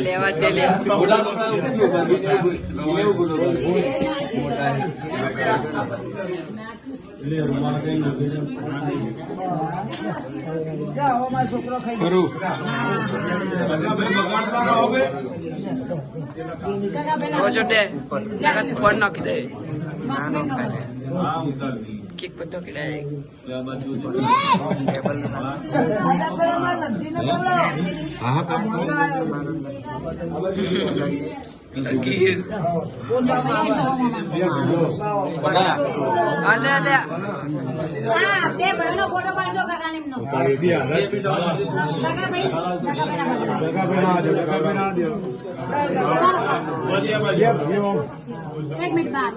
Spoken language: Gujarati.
લેવા દે લે છોકરો ફોન નાખી દે કેક પર નાખી દે ગીર અલે અલે હા બે ભાઈનો ફોટો પાડજો કાકા નેમનો કાકા ભાઈ એક મિનિટ બાદ